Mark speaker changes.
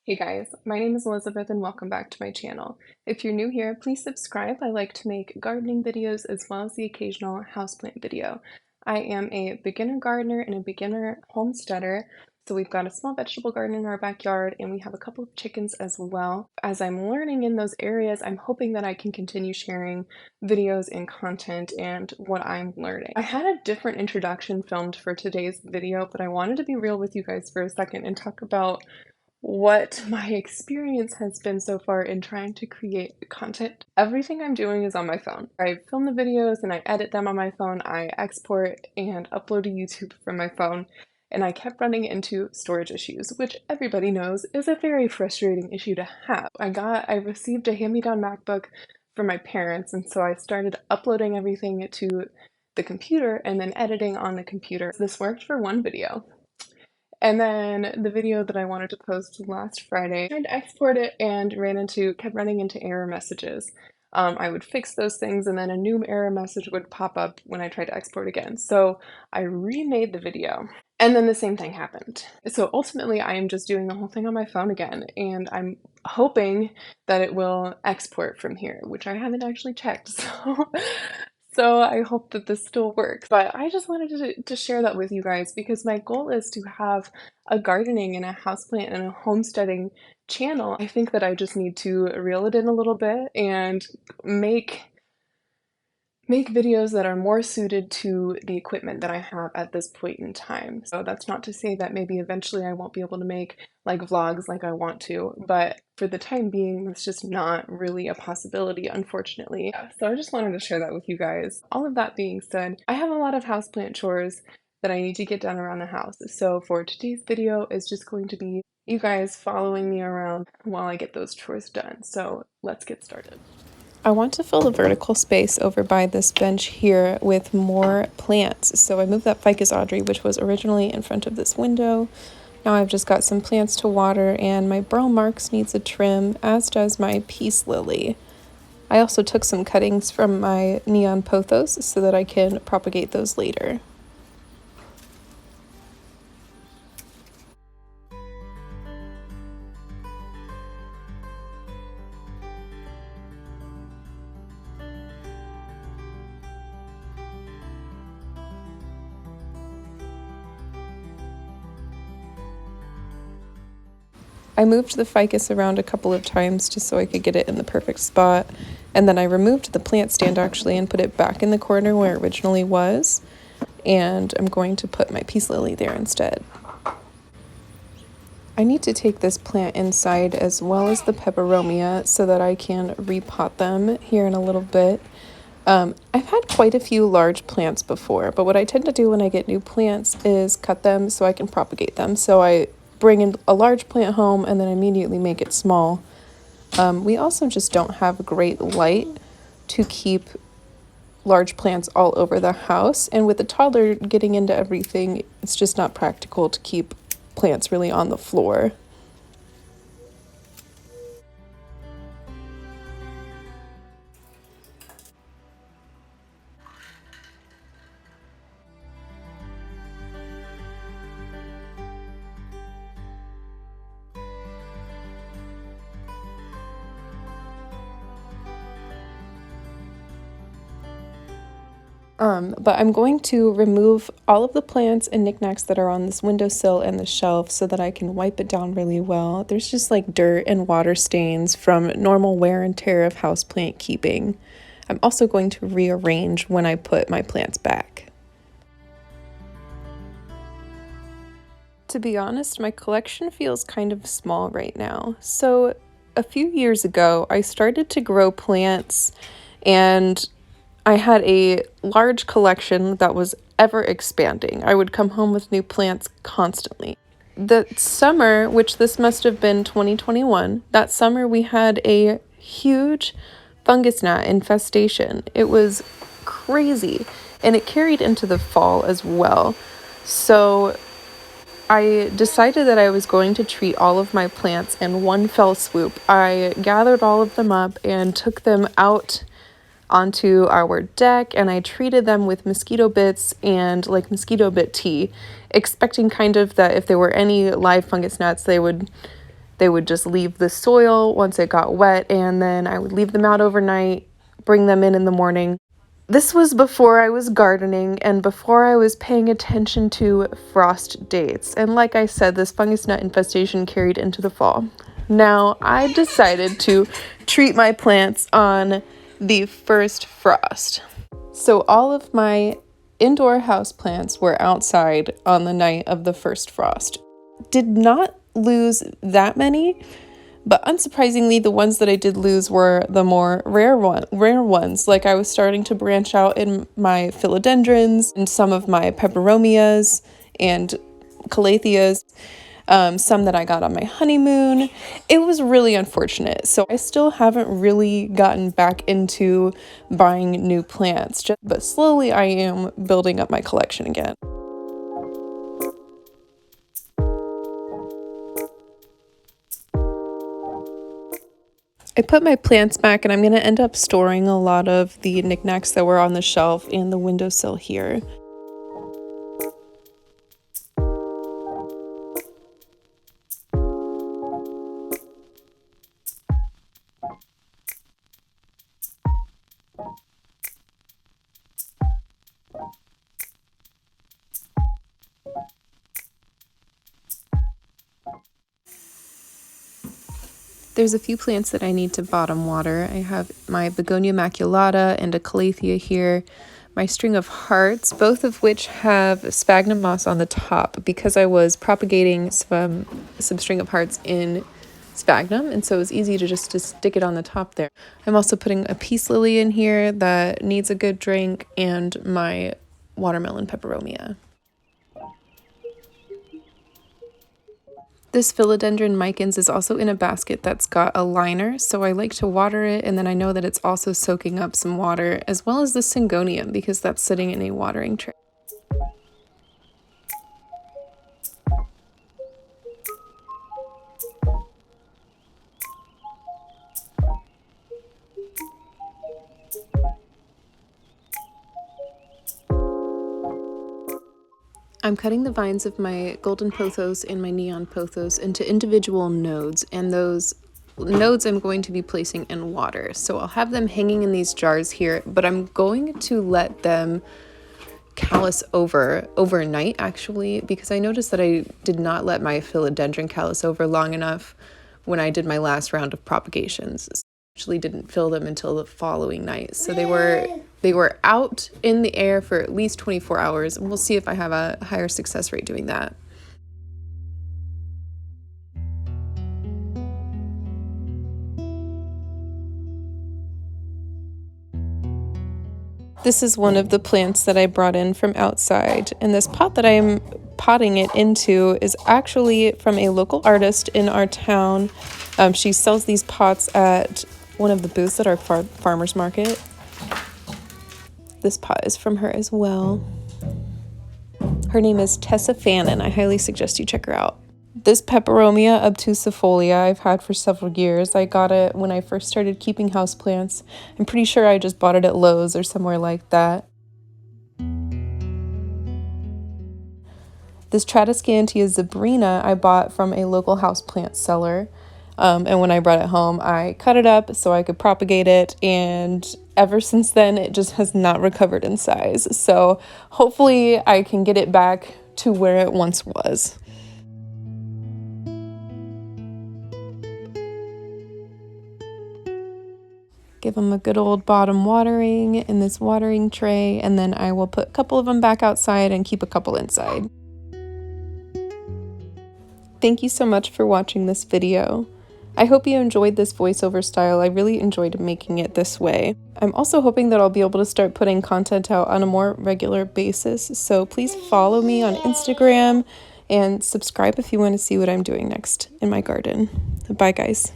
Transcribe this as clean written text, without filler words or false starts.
Speaker 1: Hey guys, my name is Elizabeth and welcome back to my channel. If you're new here, please subscribe. I like to make gardening videos as well as the occasional houseplant video. I am a beginner gardener and a beginner homesteader, so we've got a small vegetable garden in our backyard and we have a couple of chickens as well. As I'm learning in those areas, I'm hoping that I can continue sharing videos and content and what I'm learning. I had a different introduction filmed for today's video, but I wanted to be real with you guys for a second and talk about what my experience has been so far in trying to create content. Everything I'm doing is on my phone. I film the videos and I edit them on my phone. I export and upload to YouTube from my phone. And I kept running into storage issues, which everybody knows is a very frustrating issue to have. I received a hand-me-down MacBook from my parents, and so I started uploading everything to the computer and then editing on the computer. This worked for one video. And then the video that I wanted to post last Friday, I tried to export it and kept running into error messages. I would fix those things and then a new error message would pop up when I tried to export again. So I remade the video and then the same thing happened. So ultimately I am just doing the whole thing on my phone again and I'm hoping that it will export from here, which I haven't actually checked. So I hope that this still works. But I just wanted to share that with you guys because my goal is to have a gardening and a houseplant and a homesteading channel. I think that I just need to reel it in a little bit and make videos that are more suited to the equipment that I have at this point in time. So that's not to say that maybe eventually I won't be able to make like vlogs like I want to, but for the time being, that's just not really a possibility, unfortunately. Yeah, so I just wanted to share that with you guys. All of that being said, I have a lot of houseplant chores that I need to get done around the house. So for today's video is just going to be you guys following me around while I get those chores done. So let's get started. I want to fill the vertical space over by this bench here with more plants. So I moved that ficus Audrey, which was originally in front of this window. Now I've just got some plants to water and my burl marks needs a trim, as does my peace lily. I also took some cuttings from my neon pothos so that I can propagate those later. I moved the ficus around a couple of times just so I could get it in the perfect spot, and then I removed the plant stand actually and put it back in the corner where it originally was, and I'm going to put my peace lily there instead. I need to take this plant inside as well as the peperomia so that I can repot them here in a little bit. I've had quite a few large plants before, but what I tend to do when I get new plants is cut them so I can propagate them. So I bring in a large plant home and then immediately make it small. We also just don't have great light to keep large plants all over the house, and with the toddler getting into everything, it's just not practical to keep plants really on the floor. But I'm going to remove all of the plants and knickknacks that are on this windowsill and the shelf so that I can wipe it down really well. There's just like dirt and water stains from normal wear and tear of houseplant keeping. I'm also going to rearrange when I put my plants back. To be honest, my collection feels kind of small right now. So a few years ago, I started to grow plants and I had a large collection that was ever expanding. I would come home with new plants constantly. The summer, which this must have been 2021, that summer we had a huge fungus gnat infestation. It was crazy, and it carried into the fall as well. So I decided that I was going to treat all of my plants in one fell swoop. I gathered all of them up and took them out onto our deck, and I treated them with mosquito bits and like mosquito bit tea, expecting kind of that if there were any live fungus gnats, they would They would just leave the soil once it got wet, and then I would leave them out overnight, bring them in the morning. This was before I was gardening and before I was paying attention to frost dates. And like I said, this fungus gnat infestation carried into the fall. Now, I decided to treat my plants on the first frost. So all of my indoor house plants were outside on the night of the first frost. Did not lose that many, but unsurprisingly, the ones that I did lose were the more rare ones. Like I was starting to branch out in my philodendrons and some of my peperomias and calatheas, some that I got on my honeymoon. It was really unfortunate. So I still haven't really gotten back into buying new plants, but slowly I am building up my collection again. I put my plants back, and I'm going to end up storing a lot of the knickknacks that were on the shelf and the windowsill here. There's a few plants that I need to bottom water. I have my begonia maculata and a calathea here, my string of hearts, both of which have sphagnum moss on the top because I was propagating some string of hearts in sphagnum, and so it was easy to just stick it on the top there. I'm also putting a peace lily in here that needs a good drink, and my watermelon peperomia. This philodendron micans is also in a basket that's got a liner, so I like to water it, and then I know that it's also soaking up some water, as well as the syngonium, because that's sitting in a watering tray. I'm cutting the vines of my golden pothos and my neon pothos into individual nodes, and those nodes I'm going to be placing in water. So I'll have them hanging in these jars here, but I'm going to let them callus overnight actually, because I noticed that I did not let my philodendron callus over long enough when I did my last round of propagations. Actually didn't fill them until the following night. So they were out in the air for at least 24 hours, and we'll see if I have a higher success rate doing that. This is one of the plants that I brought in from outside, and this pot that I am potting it into is actually from a local artist in our town. She sells these pots at one of the booths at our farmer's market. This pot is from her as well. Her name is Tessa Fannin. I highly suggest you check her out. This peperomia obtusifolia I've had for several years. I got it when I first started keeping houseplants. I'm pretty sure I just bought it at Lowe's or somewhere like that. This Tradescantia zebrina I bought from a local houseplant seller. And when I brought it home, I cut it up so I could propagate it, and ever since then, it just has not recovered in size. So hopefully I can get it back to where it once was. Give them a good old bottom watering in this watering tray, and then I will put a couple of them back outside and keep a couple inside. Thank you so much for watching this video. I hope you enjoyed this voiceover style. I really enjoyed making it this way. I'm also hoping that I'll be able to start putting content out on a more regular basis, so please follow me on Instagram and subscribe if you want to see what I'm doing next in my garden. Bye, guys.